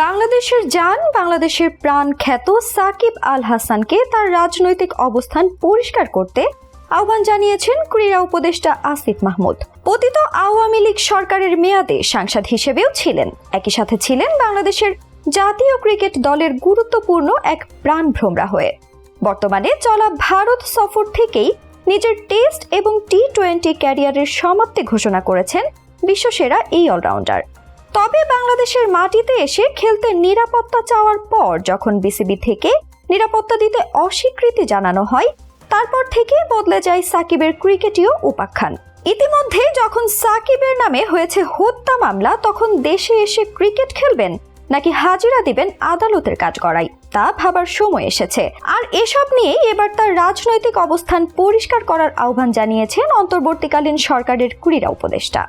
বাংলাদেশের জান, বাংলাদেশের প্রাণ খ্যাত সাকিব আল হাসানকে তার রাজনৈতিক অবস্থান পরিষ্কার করতে আহ্বান জানিয়েছেন ক্রীড়া উপদেষ্টা আসিফ মাহমুদ। পতিত আওয়ামী লীগ সরকারের মেয়াদে সাংসদ হিসেবেও ছিলেন, একই সাথে ছিলেন বাংলাদেশের জাতীয় ক্রিকেট দলের গুরুত্বপূর্ণ এক প্রাণভ্রমরা হয়ে। বর্তমানে চলা ভারত সফর থেকেই নিজের টেস্ট এবং টি-20 ক্যারিয়ারের সমাপ্তি ঘোষণা করেছেন বিশ্বসেরা এই অলরাউন্ডার। তবে বাংলাদেশের মাটিতে এসে খেলতে নিরাপত্তা চাওয়ার পর যখন বিসিবি থেকে নিরাপত্তা দিতে অস্বীকৃতি জানানো হয়, তারপর থেকে বদলে যায় সাকিবের ক্রিকেটীয় উপাখ্যান। ইতিমধ্যে যখন সাকিবের নামে হয়েছে হত্যা মামলা, তখন দেশে এসে ক্রিকেট খেলবেন নাকি হাজিরা দিবেন আদালতের কাঠগড়ায়, তা ভাবার সময় এসেছে। আর এসব নিয়ে এবার তার রাজনৈতিক অবস্থান পরিষ্কার করার আহ্বান জানিয়েছেন অন্তর্বর্তীকালীন সরকারের ক্রীড়া উপদেষ্টা।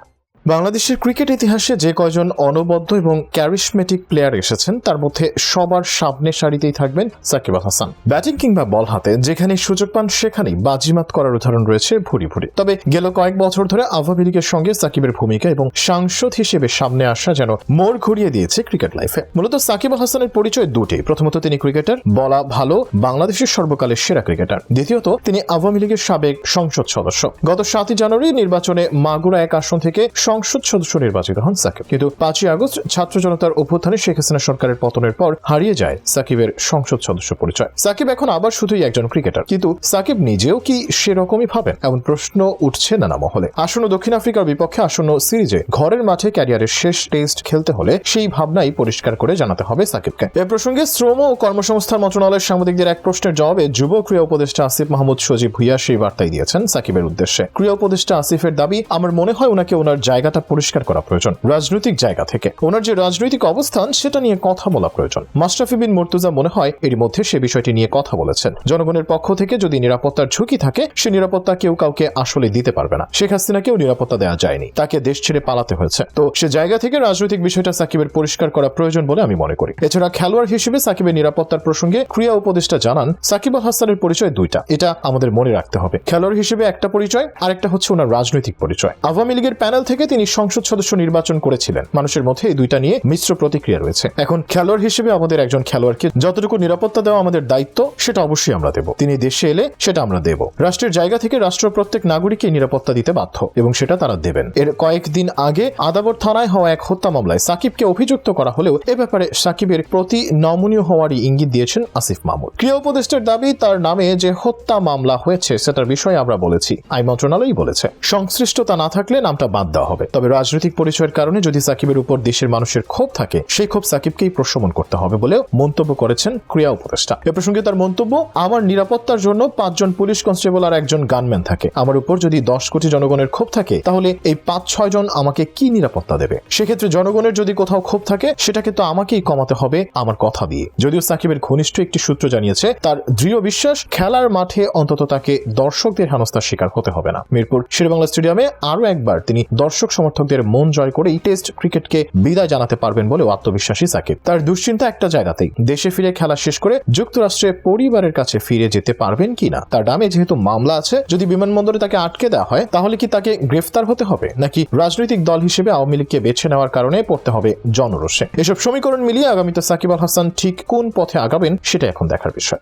বাংলাদেশের ক্রিকেট ইতিহাসে যে কয়জন অনবদ্য এবং ক্যারিশমেটিক প্লেয়ার এসেছেন তার মধ্যে সবার সামনে সারিতেই থাকবেন সাকিব আল হাসান। ব্যাটিং কিংবা বল হাতে যেখানে সুযোগ পান সেখানেই বাজিমাত করার উদাহরণ রয়েছে ভুরি ভুরি। তবে গেল কয়েক বছর ধরে আওয়ামী লীগের সঙ্গে সাকিবের ভূমিকা এবং সাংসদ হিসেবে সামনে আসা যেন মোড় ঘুরিয়ে দিয়েছে ক্রিকেট লাইফে। মূলত সাকিব আল হাসানের পরিচয় দুটি। প্রথমত, তিনি ক্রিকেটার, বলা ভালো বাংলাদেশের সর্বকালের সেরা ক্রিকেটার। দ্বিতীয়ত, তিনি আওয়ামী লীগের সাবেক সংসদ সদস্য। গত 7 জানুয়ারি নির্বাচনে মাগুরা 1 আসন থেকে সংসদ সদস্য নির্বাচিত হন সাকিব। কিন্তু 5 আগস্ট ছাত্র জনতার অভ্যুত্থানে শেখ হাসিনা সরকারের পতনের পর হারিয়ে যায় সাকিবের সংসদ সদস্য পরিচয়। সাকিব এখন আবার শুধুই একজন ক্রিকেটার, কিন্তু সাকিব নিজেও কি সেরকমই ভাবেন? এমন প্রশ্ন উঠছে নানা মহলে। আসন্ন দক্ষিণ আফ্রিকার বিপক্ষে আসন্ন সিরিজে ঘরের মাঠে ক্যারিয়ারের শেষ টেস্ট খেলতে হলে সেই ভাবনাই পরিষ্কার করে জানাতে হবে সাকিবকে। এ প্রসঙ্গে শ্রম ও কর্মসংস্থান মন্ত্রণালয়ের সাংবাদিকদের এক প্রশ্নের জবাবে যুব ক্রীড়া উপদেষ্টা আসিফ মাহমুদ সজীব ভুইয়া সেই বার্তাই দিয়েছেন সাকিবের উদ্দেশ্যে। ক্রীড়া উপদেষ্টা আসিফের দাবি, আমার মনে হয় ওনাকে ওনার জায়গাটা পরিষ্কার করা প্রয়োজন। রাজনৈতিক জায়গা থেকে ওনার যে রাজনৈতিক অবস্থান সেটা নিয়ে কথা বলা প্রয়োজন। মাশরাফি বিন মুর্তজা মনে হয় এর মধ্যে সে বিষয়টি নিয়ে কথা বলেছেন। জনগণের পক্ষ থেকে যদি নিরাপত্তার ঝুঁকি থাকে, সে নিরাপত্তা কেউ কাউকে আসলে দিতে পারবে না। শেখ হাসিনাকেও নিরাপত্তা দেওয়া যায়নি, তাকে দেশ ছেড়ে পালাতে হয়েছে। তো সে জায়গা থেকে রাজনৈতিক বিষয়টা সাকিবের পরিষ্কার করা প্রয়োজন বলে আমি মনে করি। এছাড়া খেলোয়াড় হিসেবে সাকিবের নিরাপত্তার প্রসঙ্গে ক্রীড়া উপদেষ্টা জানান, সাকিব আল হাসানের পরিচয় দুইটা, এটা আমাদের মনে রাখতে হবে। খেলোয়াড় হিসেবে একটা পরিচয়, আরেকটা হচ্ছে ওনার রাজনৈতিক পরিচয়। আওয়ামী লীগের প্যানেল থেকে তিনি সংসদ সদস্য নির্বাচন করেছিলেন। মানুষের মধ্যে এই দুইটা নিয়ে মিশ্র প্রতিক্রিয়া রয়েছে। এখন খেলোয়াড় হিসেবে আমাদের একজন খেলোয়াড়কে যতটুকু নিরাপত্তা দেওয়া আমাদের দায়িত্ব, সেটা অবশ্যই আমরা দেব। তিনি দেশে এলে সেটা আমরা দেব। রাষ্ট্রের জায়গা থেকে রাষ্ট্র প্রত্যেক নাগরিককে নিরাপত্তা দিতে বাধ্য এবং সেটা তারা দেবেন। এর কয়েকদিন আগে আদাবর থানায় হওয়া এক হত্যা মামলায় সাকিবকে অভিযুক্ত করা হলেও এ ব্যাপারে সাকিবের প্রতি নমনীয় হওয়ারই ইঙ্গিত দিয়েছেন আসিফ মাহমুদ। ক্রীড়া উপদেষ্টার দাবি, তার নামে যে হত্যা মামলা হয়েছে সেটার বিষয়ে আমরা বলেছি, আইন মন্ত্রণালয়ই বলেছে সংশ্লিষ্টতা না থাকলে নামটা বাদ দেওয়া হবে। তবে রাজনৈতিক পরিচয়ের কারণে যদি সাকিবের উপর দেশের মানুষের ক্ষোভ থাকে, সেই ক্ষোভ সাকিবকেই প্রশমন করতে হবে বলেও মন্তব্য করেছেন ক্রীড়া উপদেষ্টা। এ প্রসঙ্গে তার মন্তব্য, আমার নিরাপত্তার জন্য 5 জন পুলিশ কনস্টেবল আর একজন গানম্যান থাকে। আমার উপর যদি 10 কোটি জনগণের ক্ষোভ থাকে, তাহলে এই 5-6 জন আমাকে কি নিরাপত্তা দেবে? সেক্ষেত্রে জনগণের যদি কোথাও ক্ষোভ থাকে, সেটাকে তো আমাকেই কমাতে হবে আমার কথা দিয়ে। যদিও সাকিবের ঘনিষ্ঠ একটি সূত্র জানিয়েছে, তার দৃঢ় বিশ্বাস খেলার মাঠে অন্তত তাকে দর্শকদের হেনস্থার শিকার হতে হবে না। মিরপুর শেরেবাংলা স্টেডিয়ামে আরো একবার তিনি দর্শক সমর্থকদের মন জয় করেই টেস্ট ক্রিকেটকে বিদায় জানাতে পারবেন বলেও আত্মবিশ্বাসী সাকিব। তার দুশ্চিন্তা একটা জায়গাতেই, দেশে ফিরে খেলা শেষ করে যুক্তরাষ্ট্রে পরিবারের কাছে ফিরে যেতে পারবেন কিনা। তার নামে যেহেতু মামলা আছে, যদি বিমানবন্দরে তাকে আটকে দেওয়া হয়, তাহলে কি তাকে গ্রেফতার হতে হবে, নাকি রাজনৈতিক দল হিসেবে আওয়ামী লীগকে বেছে নেওয়ার কারণে পড়তে হবে জনরোষে? এসব সমীকরণ মিলিয়ে আগামীতে সাকিব আল হাসান ঠিক কোন পথে আগাবেন সেটা এখন দেখার বিষয়।